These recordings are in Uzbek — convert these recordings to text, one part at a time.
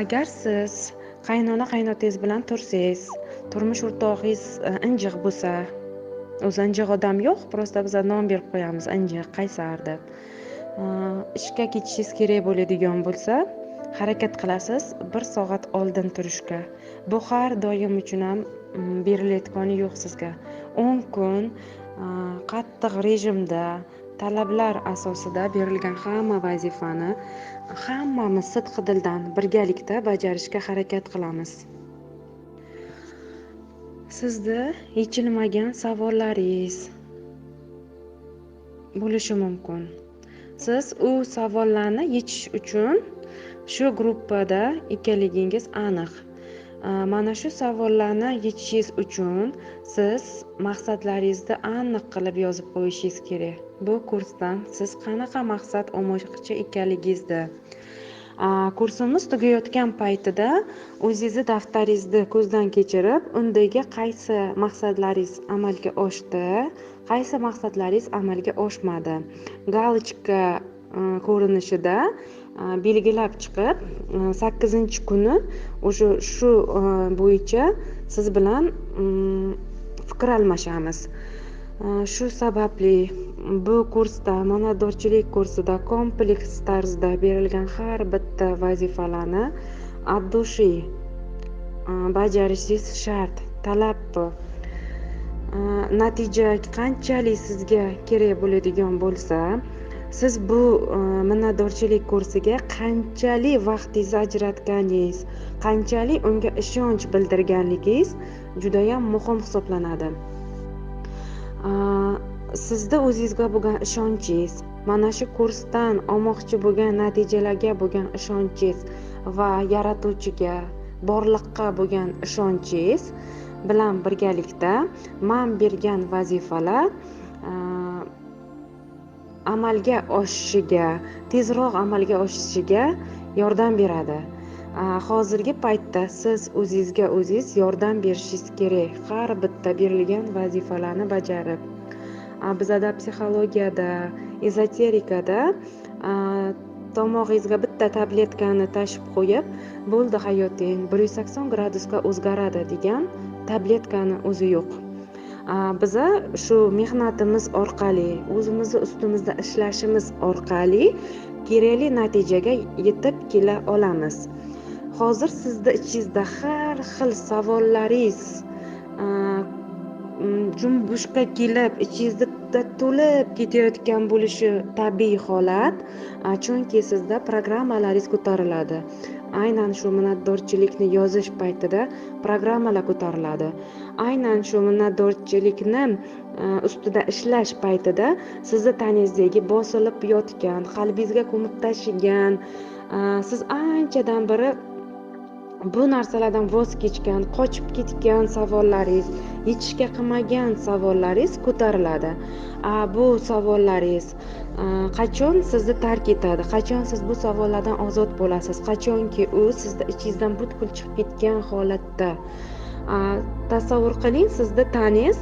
Agar siz qaynona qaynotangiz bilan tursangiz, turmush o'rtog'ingiz injiq bo'lsa, o'zi injiq odam yo'q, просто biz nom berib qo'yamiz injiq, qaysar deb. Ishga ketishingiz kerak bo'ladigan bo'lsa, harakat qilasiz 1 soat oldin turishga. Bu har doim uchun ham berilayotgani yo'q sizga. 10 kun qattiq rejimda, talablar asosida berilgan hamma vazifani hammamiz sidqidildan birgalikda bajarishga harakat qilamiz. Sizda yechilmagan savollaringiz bo'lishi mumkin. Siz u savollarni yechish uchun shu gruppada ekanligingiz aniq. Mana shu savollarni yechishingiz uchun siz maqsadlaringizni aniq qilib yozib qo'yishingiz kerak. Bu kursdan siz qanaqa maqsad olmoqchi ekanligingizni, kursimiz tugayotgan paytida o'zingizni daftaringizni ko'zdan kechirib, undagi qaysi maqsadlaringiz amalga oshdi, qaysi maqsadlaringiz amalga oshmadi, galochka ko'rinishida belgilab chiqib, 8-kuni o'sha shu bo'yicha siz bilan fikr almashamiz. Shu sababli bu kursda, manadorchilik kursida kompleks tarzda berilgan har bitta vazifalarni от души bajarishingiz shart, talab bu. Natija qanchalik sizga kerak bo'ladigan bo'lsa, siz bu minnatdorchilik kursiga qanchalik vaqtingizni ajratganingiz, qanchalik unga ishonch bildirganligingiz juda ham muhim hisoblanadi. Sizda o'zingizga bo'lgan ishonchingiz, mana shu kursdan olmoqchi bo'lgan natijalarga bo'lgan ishonchingiz va yaratuvchiga, borliqqa bo'lgan ishonchingiz bilan birgalikda men bergan vazifalar amalga oshishiga, tezroq amalga oshishiga yordam beradi. Hozirgi paytda siz o'zingizga o'zingiz yordam berishingiz kerak, har bitta berilgan vazifalarni bajarib. Bizada psixologiyada, ezoterikada tomog'ingizga bitta tabletkani tashib qo'yib, bo'ldi hayoting 180 gradusga o'zgaradi degan tabletkani o'zi yo'q. Biza shu mehnatimiz orqali, o'zimizni ustimizda ishlashimiz orqali kerakli natijaga yetib kela olamiz. Hozir sizda ichingizda har xil savollaringiz jumbushga kelib, ichingizda to'lib ketayotgan bo'lishi tabiiy holat, chunki sizda programmalaringiz ko'tariladi. Aynan shu minnatdorchilikni yozish paytida programmalar ko'tariladi. Aynan shu minnatdorchilikni ustida ishlash paytida sizni tanangizdagi bosilib yotgan, qalbingizga ko'mib tashigan, siz anchadan beri bu narsalardan voz kechgan, qochib ketgan savollaringiz, yechishga qilmagan savollaringiz ko'tariladi. Bu savollaringiz qachon sizni tark etadi, qachon siz bu savollardan ozod bo'lasiz, qachonki u sizni ichingizdan butkul chiqib ketgan holatda. Tasavvur qiling, sizni tanangiz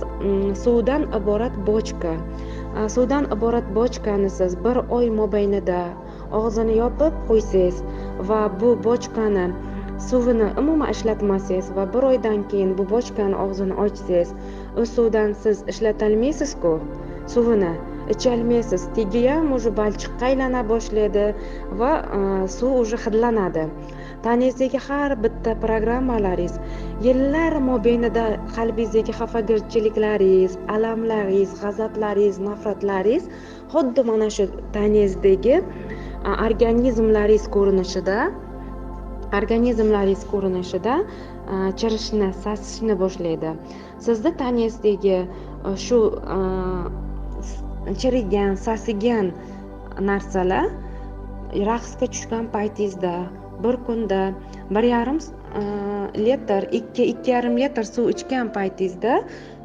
suvdan iborat bochka. Suvdan iborat bochkani siz 1 oy mobaynida og'zini yopib qo'ysangiz va bu bochkani suvini umuman ishlatmasangiz va 1 oydan keyin bu bochkani og'zini ochsangiz, u suvdan siz ishlatolmaysiz-ku, suvini icholmaysiz. Tegi ham o'sha balchiqqa aylana boshlaydi va suv o'sha hidlanadi. Tanangizdagi har bitta programmalaringiz, yillar mobaynida qalbingizdagi xafagirchiliklaringiz, alamlaringiz, g'azablaringiz, nafratlaringiz xuddi mana shu tanangizdagi organizmlaringiz ko'rinishida chirishni, sasishni boshlaydi. Sizni tanangizdagi shu chirigan, sasigan narsalar raqsga tushgan paytingizda bir kunda 1,5 litr, 2,5 litr suv ichgan paytingizda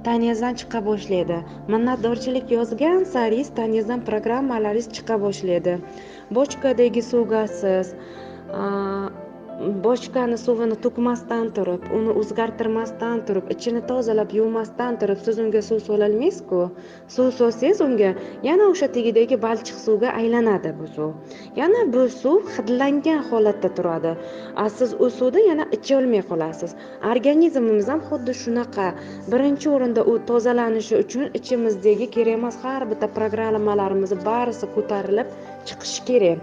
tanangizdan chiqa boshlaydi. Minnatdorchilik yozgan saringiz tanangizdan programmalaringiz chiqa boshlaydi. Bochkadagi suvga siz bochkani suvini to'kmasdan turib, uni o'zgartirmasdan turib, ichini tozalab yuvmasdan turib siz unga suv sololmaysiz-ku. Suv solsangiz unga yana o'sha tegidagi balchiq suvga aylanadi bu suv. Yana bu suv hidlangan holatda turadi. Siz u suvni yana icholmay qolasiz. Organizmimiz ham xuddi shunaqa. Birinchi o'rinda u tozalanishi uchun ichimizdagi kerak emas har bitta programmalarimizni barisi ko'tarilib chiqishi kerak.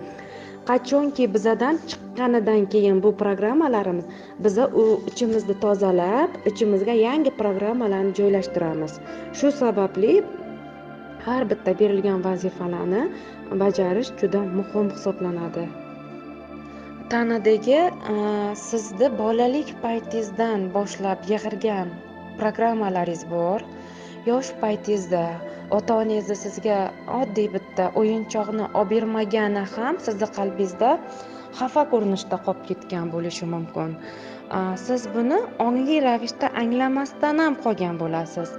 Qachonki bizadan chiqqanidan keyin bu programmalarimiz biza u ichimizni tozalab, ichimizga yangi programmalarni joylashtiramiz. Shu sababli har bitta berilgan vazifalarni bajarish juda muhim hisoblanadi. Tanadagi sizni bolalik paytingizdan boshlab yig'irgan programmalaringiz bor. Yosh paytingizda ota-onangiz sizga oddiy bitta o'yinchoqni olib bermagani ham sizni qalbingizda xafa ko'rinishda qolib ketgan bo'lishi mumkin. Siz buni ongli ravishda anglamasdan ham qolgan bo'lasiz.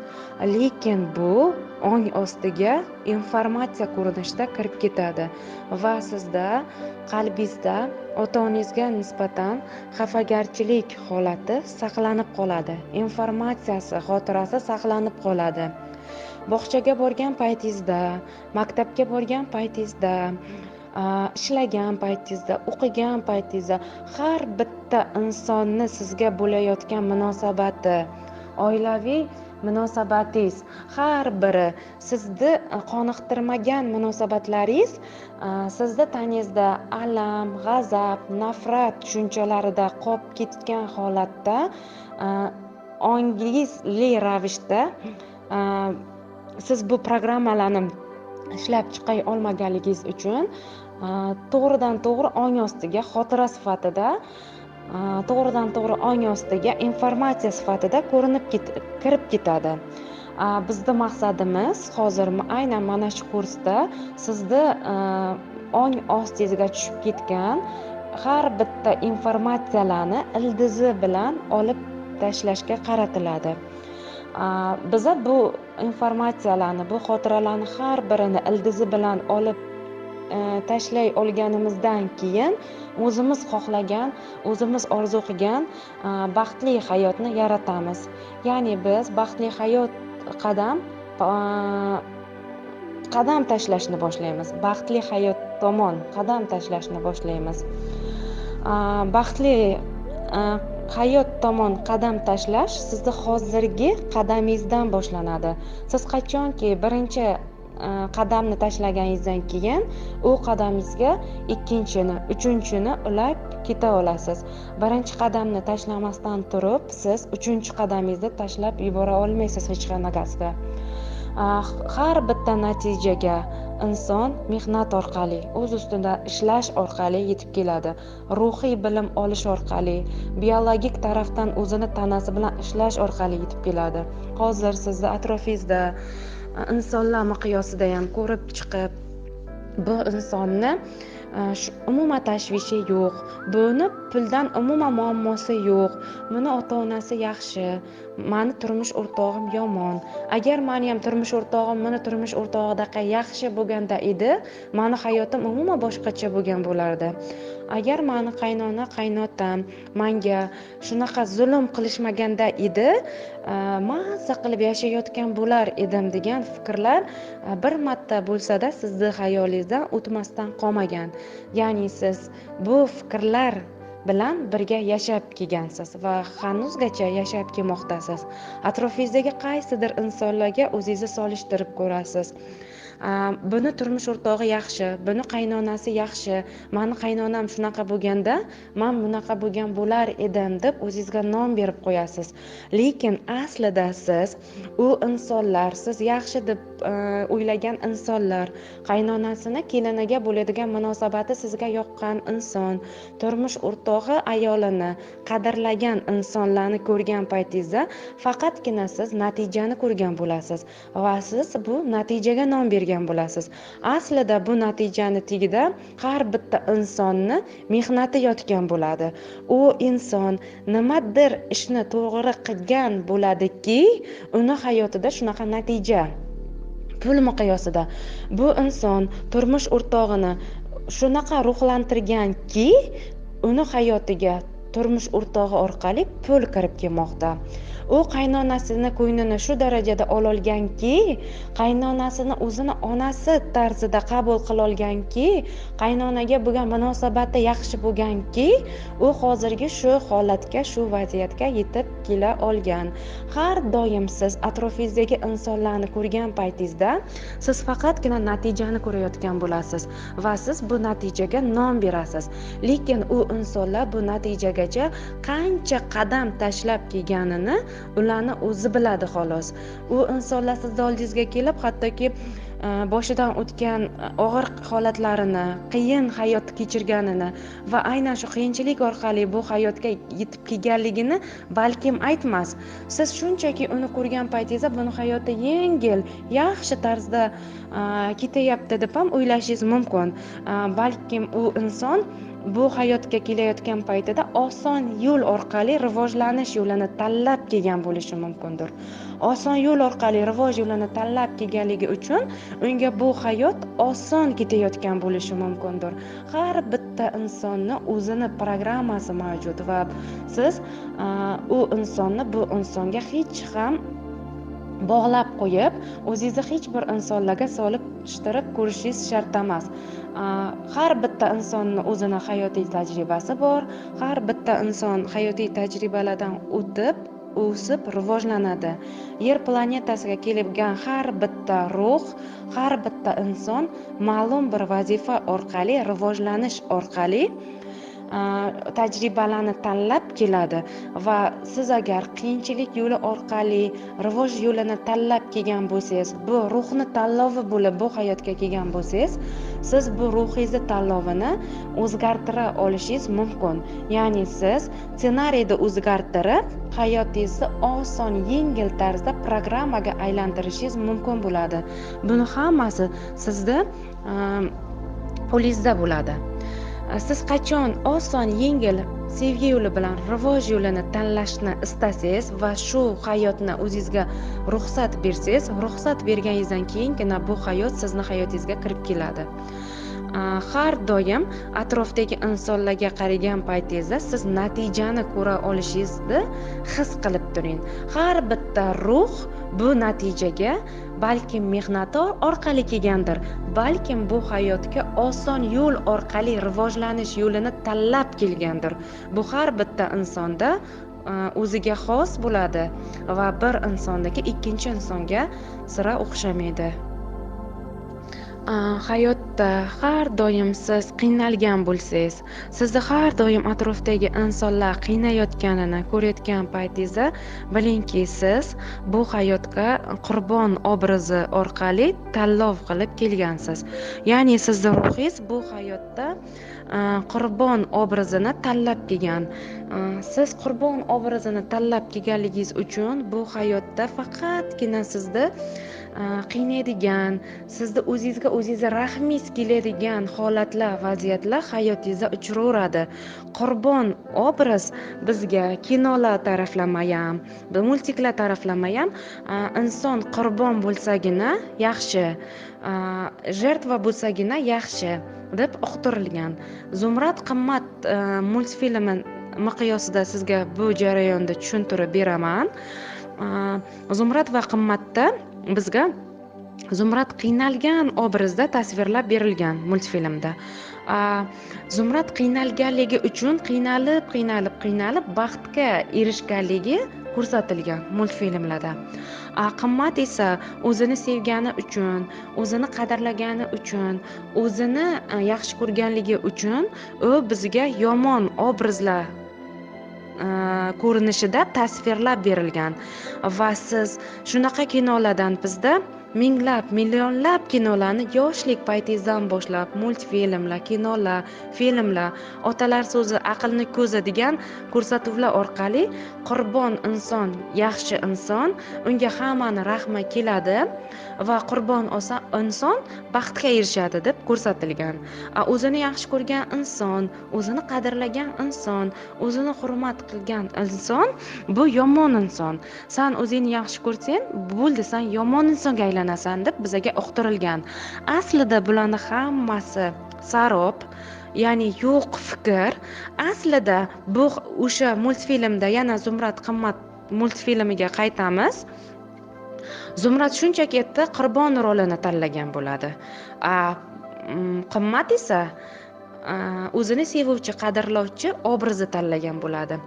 Lekin bu ong ostiga informatsiya ko'rinishida kirib ketadi va sizda qalbingizda ota-onangizga nisbatan xafagarchilik holati saqlanib qoladi. Informatsiyasi, xotirasi saqlanib qoladi. Bog'chaga borgan paytingizda, maktabga borgan paytingizda, ishlagan paytingizda, o'qigan paytingizda har bitta insonni sizga bo'layotgan munosabati, oilaviy munosabatingiz har biri sizni qoniqtirmagan munosabatlaringiz sizni tanangizda alam, g'azab, nafrat tushunchalarida qolib ketgan holatda ongli ravishda siz bu programmalarni ishlab chiqay olmaganligingiz uchun to'g'ridan to'g'ri ong ostiga xotira sifatida, to'g'ridan to'g'ri ong ostiga informatsiya sifatida kirib ketadi. Bizda maqsadimiz hozir aynan mana shu kursda sizni ong ostingizga tushib ketgan har bitta informatsiyalarni ildizi bilan olib tashlashga qaratiladi. Biza bu informatsiyalarni, bu xotiralarni har birini ildizi bilan olib tashlay olganimizdan keyin o'zimiz xohlagan, o'zimiz orzu qilgan baxtli hayotni yaratamiz. Ya'ni biz baxtli hayot qadam tashlashni boshlaymiz. Baxtli hayot tomon qadam tashlashni boshlaymiz. Baxtli hayot tomon qadam tashlash sizni hozirgi qadamingizdan boshlanadi. Siz qachonki birinchi qadamni tashlaganingizdan keyin u qadamingizga ikkinchini, uchinchini ulab keta olasiz. Birinchi qadamni tashlamasdan turib, siz uchinchi qadamingizni tashlab yubora olmaysiz hech qanaqasida. Har bitta natijaga inson mehnat orqali, o'z ustida ishlash orqali yetib keladi. Ruhiy bilim olish orqali, biologik tarafdan o'zini tanasi bilan ishlash orqali yetib keladi. Hozir sizni atrofingizda insonlar miqyosida ham ko'rib chiqib, bu insonni umuman tashvishi yo'q, buni puldan umuman muammosi yo'q, buni ota-onasi yaxshi, mani turmush o'rtog'im yomon. Agar meni ham turmush o'rtog'im meni turmush o'rtog'idaqa yaxshi bo'lganda edi, meni hayotim umuman boshqacha bo'lgan bo'lardi. Agar meni qaynona, qaynotam menga shunaqa zulm qilishmaganda edi, mazza qilib yashayotgan bo'lar edim degan fikrlar bir marta bo'lsa-da sizni xayolingizdan o'tmasdan qolmagan. Ya'ni siz bu fikrlar bilan birga yashab kelgansiz va hanuzgacha yashab kelmoqdasiz. Atrofingizdagi qaysidir insonlarga o'zingizni solishtirib ko'rasiz. Buni turmush o'rtog'i yaxshi, buni qaynonasi yaxshi, meni qaynonam shunaqa bo'lganda men bunaqa bo'lgan bo'lar edim deb o'zingizga nom berib qo'yasiz. Lekin aslida siz u insonlar, siz yaxshi deb o'ylagan insonlar, qaynonasini keliniga bo'ladigan munosabati sizga yoqqan inson, turmush o'rtog'i ayolini qadrlagan insonlarni ko'rgan paytingizda faqatgina siz natijani ko'rgan bo'lasiz va siz bu natijaga nom bergan bo'lasiz. Aslida bu natijani tagida har bitta insonni mehnati yotgan bo'ladi. U inson nimadir ishni to'g'ri qilgan bo'ladiki, uni hayotida shunaqa natija pul miqyosida bu inson turmush o'rtog'ini shunaqa ruhlantirganki, uni hayotiga turmush o'rtog'i orqali pul kirib kelmoqda. U qaynonasini ko'nglini shu darajada ololganki, qaynonasini o'zini onasi tarzida qabul qilolganki, qaynonaga bo'lgan munosabati yaxshi bo'lganki, u hozirgi shu holatga, shu vaziyatga yetib kela olgan. Har doim siz atrofingizdagi insonlarni ko'rgan paytingizda siz faqatgina natijani ko'rayotgan bo'lasiz va siz bu natijaga nom berasiz. Lekin u insonlar bu natijagacha qancha qadam tashlab kelganini ularni o'zi biladi xolos. U insonlar sizni oldingizga kelib, hattoki boshidan o'tgan og'ir holatlarini, qiyin hayot kechirganini va aynan shu qiyinchilik orqali bu hayotga yetib kelganligini balkim aytmas. Siz shunchaki uni ko'rgan paytingizda buni hayotda yengil, yaxshi tarzda ketayapti deb ham o'ylashingiz mumkin. Balkim u inson bu hayotga kelayotgan paytida oson yo'l orqali rivojlanish yo'lini tanlab kelgan bo'lishi mumkindir. Oson yo'l orqali rivoj yo'lini tanlab kelganligi uchun unga bu hayot oson ketayotgan bo'lishi mumkindir. Har bitta insonni o'zini programmasi mavjud va siz u insonni bu insonga hech ham bog'lab qo'yib, o'zingizni hech bir insonlarga solishtirib ko'rishingiz shart emas. Har bitta insonning o'zini hayotiy tajribasi bor. Har bitta inson hayotiy tajribalardan o'tib, o'sib, rivojlanadi. Yer planetasiga kelgan har bitta ruh, har bitta inson ma'lum bir vazifa orqali, rivojlanish orqali tajribalarni tanlab keladi va siz agar qiyinchilik yo'li orqali rivoj yo'lini tanlab kelgan bo'lsangiz, bu ruhni tanlovi bo'lib bu hayotga kelgan bo'lsangiz, siz bu ruhingizni tanlovini o'zgartira olishingiz mumkin. Ya'ni siz ssenariyni o'zgartirib, hayotingizni oson, yengil tarzda programmaga aylantirishingiz mumkin bo'ladi. Buni hammasi sizda qo'lingizda bo'ladi. Siz qachon oson, yengil sevgi yo'li bilan rivoj yo'lini tanlashni istasangiz va shu hayotni o'zingizga ruxsat bersangiz, ruxsat berganingizdan keyingina bu hayot sizni hayotingizga kirib keladi. Har doim atrofdagi insonlarga qaragan paytingizda siz natijani ko'ra olishingizni his qilib turing. Har bitta ruh bu natijaga balkim mehnati orqali kelgandir, balkim bu hayotga oson yo'l orqali rivojlanish yo'lini tanlab kelgandir. Bu har bitta insonda o'ziga xos bo'ladi va bir insondagi ikkinchi insonga sira o'xshamaydi. Hayotda har doim siz qiynalgan bo'lsangiz, sizni har doim atrofdagi insonlar qiynayotganini ko'rayotgan paytingizda bilingki, siz bu hayotga qurbon obrazi orqali tanlov qilib kelgansiz. Ya'ni sizni ruhingiz bu hayotda qurbon obrazini tanlab kelgan. Siz qurbon obrazini tanlab kelganligingiz uchun bu hayotda faqatgina sizni qiynaydigan, sizni o'zingizga o'zingiz rahmingiz keladigan holatlar, vaziyatlar hayotingizda uchraveradi. Qurbon obraz bizga kinolar taraflamayam, multiklar taraflamayam inson qurbon bo'lsagina yaxshi, jertva bo'lsagina yaxshi deb uqtirilgan. Zumrad qimmat multfilmi miqyosida sizga bu jarayonni tushuntirib beraman. Zumrad va qimmatda bizga Zumrad qiynalgan obrazda tasvirlab berilgan multfilmda. Zumrad qiynalganligi uchun qiynalib baxtga erishganligi ko'rsatilgan multfilmlarda. Qimmat esa o'zini sevgani uchun, o'zini qadrlagani uchun, o'zini yaxshi ko'rganligi uchun u bizga yomon obrazlar ko'rinishida tasvirlab berilgan va siz shunaqa kinolardan bizda minglab, millionlab kinolarni yoshlik paytingizdan boshlab multfilmlar, kinolar, filmlar, otalar so'zi aqlni ko'zi degan ko'rsatuvlar orqali qurbon inson, yaxshi inson, unga hammani rahmi keladi va qurbon inson baxtga erishadi deb ko'rsatilgan. O'zini yaxshi ko'rgan inson, o'zini qadrlagan inson, o'zini hurmat qilgan inson bu yomon inson. Sen o'zingni yaxshi ko'rsang, bo'ldi, sen yomon insonga aylanasan deb bizga uqtirilgan. Aslida bularning hammasi sarob, ya'ni yo'q fikr. Aslida bu o'sha multfilmda, yana Zumrad qimmat multfilmiga qaytamiz. Zumrad shunchaki yerda qurbon rolini tanlagan bo'ladi. Qimmat esa o'zini sevuvchi, qadrlovchi obrazni tanlagan bo'ladi.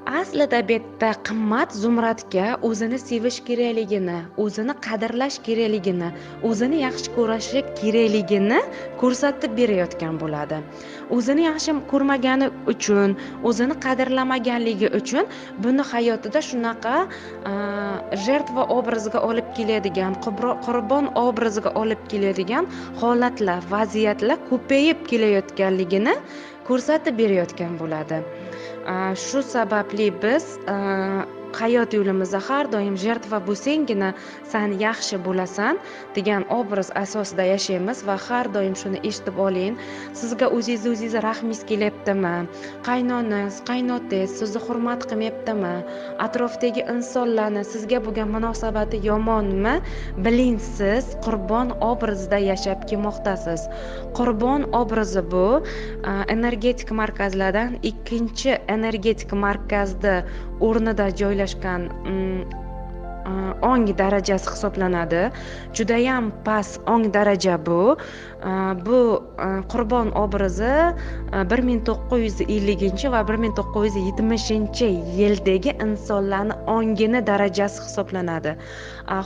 Aslida bu yerda Qimmat Zumradga o'zini sevish kerakligini, o'zini qadrlash kerakligini, o'zini yaxshi ko'rishi kerakligini ko'rsatib berayotgan bo'ladi. O'zini yaxshi ko'rmagani uchun, o'zini qadrlamaganligi uchun buni hayotida shunaqa jertva obraziga olib keladigan, qurbon obraziga olib keladigan holatlar, vaziyatlar ko'payib kelayotganligini ko'rsatib berayotgan bo'ladi. Shu sababli biz hayot yo'limizda har doim jertva bo'lsanggina san yaxshi bo'lasan degan obraz asosida yashaymiz va har doim shuni eshitib oling. Sizga o'zingiz rahmingiz kelyaptimi? Qaynonangiz, qaynotangiz sizni hurmat qilmayaptimi? Atrofdagi insonlarni sizga bo'lgan munosabati yomonmi? Biling, siz qurbon obrazida yashab kelmoqdasiz. Qurbon obrazi bu energetik markazlardan ikkinchi energetik markazda o'rnida joylashgan ong darajasi hisoblanadi. Judayam past ong daraja bu. Bu qurbon obrazi 1950 va 1970 yildagi insonlarning ongini darajasi hisoblanadi.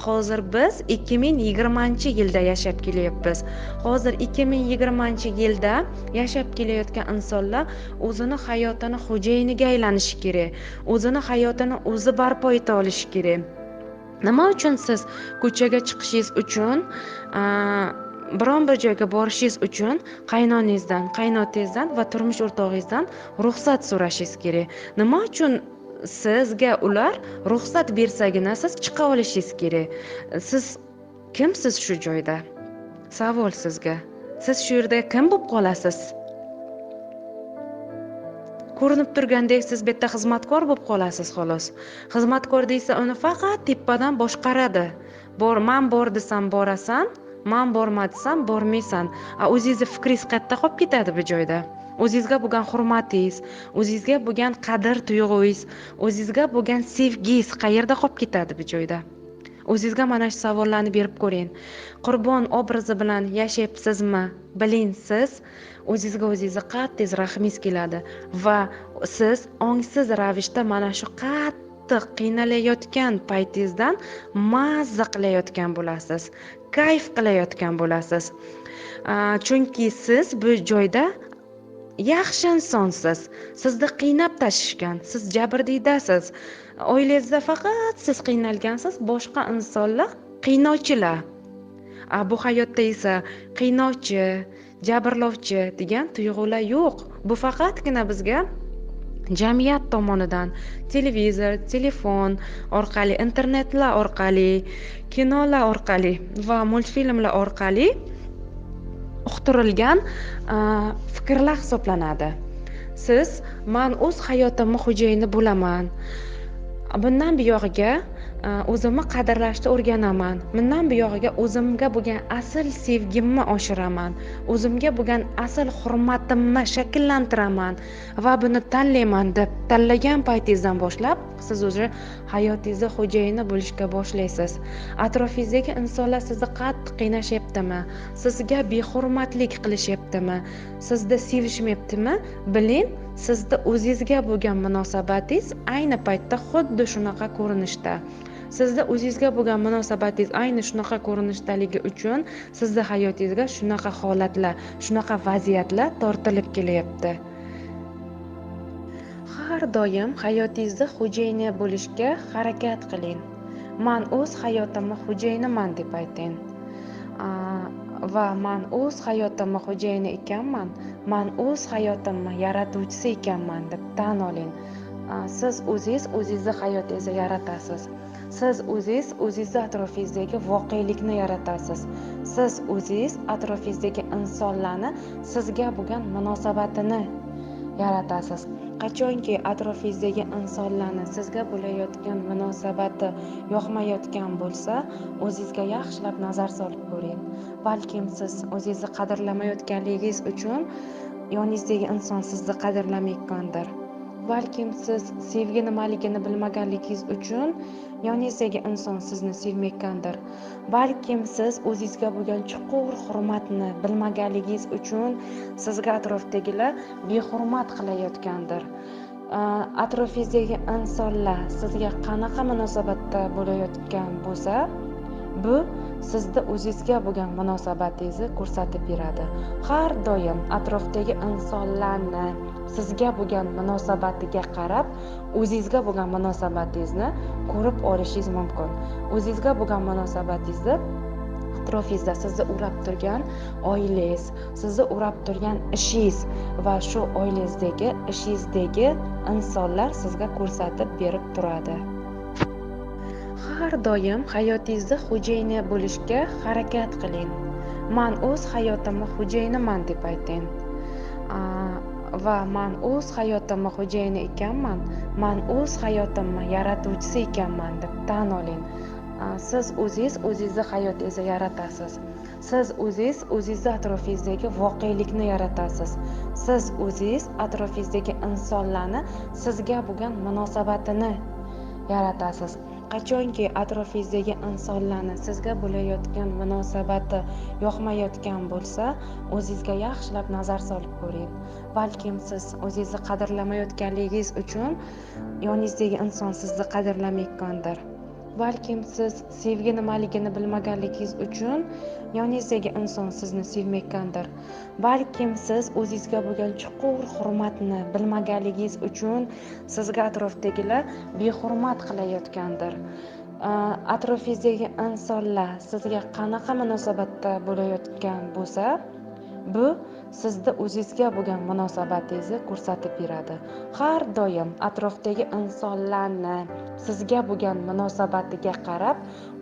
Hozir biz 2020 yilda yashab kelyapmiz. Hozir 2020 yilda yashab kelayotgan insonlar o'zini hayotini xo'jayiniga aylanishi kerak. O'zini hayotini o'zi barpo eta olishi kerak. Nima uchun siz ko'chaga chiqishingiz uchun, biron bir joyga borishingiz uchun qaynonangizdan, qaynotangizdan va turmush o'rtog'ingizdan ruxsat so'rashingiz kerak? Nima uchun sizga ular ruxsat bersagina siz chiqa olishingiz kerak? Siz kimsiz shu joyda? Savol sizga. Siz shu yerda kim bo'lib qolasiz? Ko'rinib turgandek siz bu yerda xizmatkor bo'lib qolasiz xolos. Xizmatkor deysa uni faqat tepadan boshqaradi. Men bor desam borasan, men borma desam bormaysan. O'zingizni fikringiz qayerda qolib ketadi bu joyda? O'zingizga bo'lgan hurmatingiz, o'zingizga bo'lgan qadr tuyg'ungiz, o'zingizga bo'lgan sevgingiz qayerda qolib ketadi bu joyda? O'zingizga mana shu savollarni berib ko'ring. Qurbon obrazi bilan yashayapsizmi? Biling, siz o'zingizga qattiq rahmingiz keladi va siz ongsiz ravishda mana shu qattiq qiynalayotgan paytingizdan mazza qilayotgan bo'lasiz, kayf qilayotgan bo'lasiz. Chunki siz bu joyda yaxshi insonsiz. Sizni qiynab tashishgan, siz jabrdiydasiz. Oilangizda faqat siz qiynalgansiz, boshqa insonlar qiynovchilar. Bu hayotda esa qiynovchi, jabrlovchi degan tuyg'ular yo'q. Bu faqatgina bizga jamiyat tomonidan televizor, telefon orqali, internetlar orqali, kinolar orqali va multfilmlar orqali uqtirilgan fikrlar hisoblanadi. Siz men o'z hayotimni xo'jayini bo'laman. Bundan buyog'iga o'zimni qadrlashni o'rganaman. Bundan buyog'iga o'zimga bo'lgan asl sevgimni oshiraman. O'zimga bo'lgan asl hurmatimni shakllantiraman va buni tanlayman deb tanlagan paytingizdan boshlab siz o'zi hayotingizni xo'jayini bo'lishga boshlaysiz. Atrofingizdagi insonlar sizni qattiq qiynashyaptimi? Sizga behurmatlik qilishyaptimi? Sizni sevishmayaptimi? Biling, sizda o'zingizga bo'lgan munosabatingiz ayni paytda xuddi shunaqa ko'rinishda. Sizda o'zingizga bo'lgan munosabatingiz ayni shunaqa ko'rinishdaligi uchun sizning hayotingizga shunaqa holatlar, shunaqa vaziyatlar tortilib kelyapti. Har doim hayotingizda xo'jayini bo'lishga harakat qiling. Men o'z hayotimni xo'jayiniman deb ayting. Va men o'z hayotimni xo'jayini ekanman, men o'z hayotimni yaratuvchisi ekanman deb tan oling. Siz o'zingizni hayotingizni yaratasiz. Siz o'zingizni atrofingizdagi voqelikni yaratasiz. Siz o'zingiz atrofingizdagi insonlarni sizga bo'lgan munosabatini yaratasiz. qachonki atrofingizdagi insonlarni sizga bo'layotgan munosabati yoqmayotgan bo'lsa, o'zingizga yaxshilab nazar solib ko'ring. Balkim siz o'zingizni qadrlamayotganligingiz uchun yoningizdagi inson sizni qadrlamayotgandir. Balkim siz sevgi nimaligini bilmaganligingiz uchun yoningizdagi inson sizni sevmayotgandir. Balkim siz o'zingizga bo'lgan chuqur hurmatni bilmaganligingiz uchun sizga atrofdagilar behurmat qilayotgandir. Atrofingizdagi insonlar sizga qanaqa munosabatda bo'layotgan bo'lsa, bu sizda o'zingizga bo'lgan munosabatingizni ko'rsatib beradi. Har doim atrofdagi insonlarni sizga bo'lgan munosabatiga qarab, o'zingizga bo'lgan munosabatingizni ko'rib olishingiz mumkin. O'zingizga bo'lgan munosabatingizni atrofingizda sizni urab turgan oilangiz, sizni urab turgan ishingiz va shu oilangizdagi, ishingizdagi insonlar sizga ko'rsatib berib turadi. Har doim hayotingizni xo'jayini bo'lishga harakat qiling. Men o'z hayotimni xo'jayiniman deb ayting. Va men o'z hayotimni xo'jayini ekanman, men o'z hayotimni yaratuvchisi ekanman deb tan oling. Siz o'zingizni hayotingizni yaratasiz. Siz o'zingizni atrofingizdagi voqelikni yaratasiz. Siz o'zingiz atrofingizdagi insonlarni sizga bo'lgan munosabatini yaratasiz. Qachonki atrofingizdagi insonlarni sizga bo'layotgan munosabati yoqmayotgan bo'lsa, o'zingizga yaxshilab nazar solib ko'ring. Balkim siz o'zingizni qadrlamayotganligingiz uchun yoningizdagi inson sizni qadrlamayotgandir. Balkim siz sevgi nimaligini bilmaganligingiz uchun yoningizdagi inson sizni sevmayotgandir. Balkim siz o'zingizga bo'lgan chuqur hurmatni bilmaganligingiz uchun sizga atrofdagilar behurmat qilayotgandir. Atrofingizdagi insonlar sizga qanaqa munosabatda bo'layotgan bo'lsa, bu sizda o'zingizga bo'lgan munosabatingizni ko'rsatib beradi. Har doim atrofdagi insonlarni sizga bo'lgan munosabatiga qarab,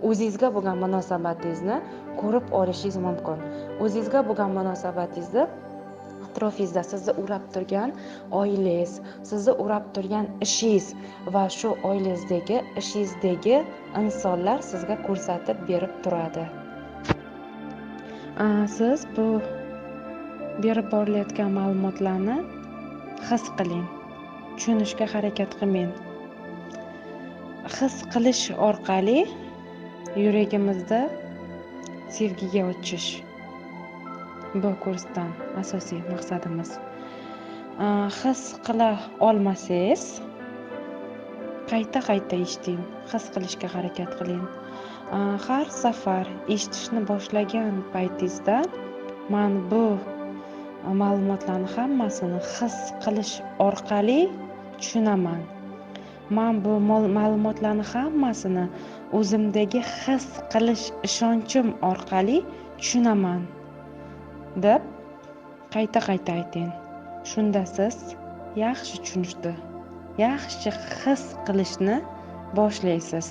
o'zingizga bo'lgan munosabatingizni ko'rib olishingiz mumkin. O'zingizga bo'lgan munosabatingizni atrofingizda sizni urab turgan oilangiz, sizni urab turgan ishingiz va shu oilangizdagi, ishingizdagi insonlar sizga ko'rsatib berib turadi. Siz bu berib borilayotgan ma'lumotlarni his qiling, tushunishga harakat qilmang. His qilish orqali yuragimizda sevgiga ochish. Bu kursdan asosiy maqsadimiz. His qila olmasangiz, qayta eshiting, his qilishga harakat qiling. Har safar eshitishni boshlagan paytingizda men bu ma'lumotlarni hammasini his qilish orqali tushunaman. Men bu ma'lumotlarni hammasini o'zimdagi his qilish ishonchim orqali tushunaman deb qayta ayting. Shunda siz yaxshi tushunishni, yaxshi his qilishni boshlaysiz.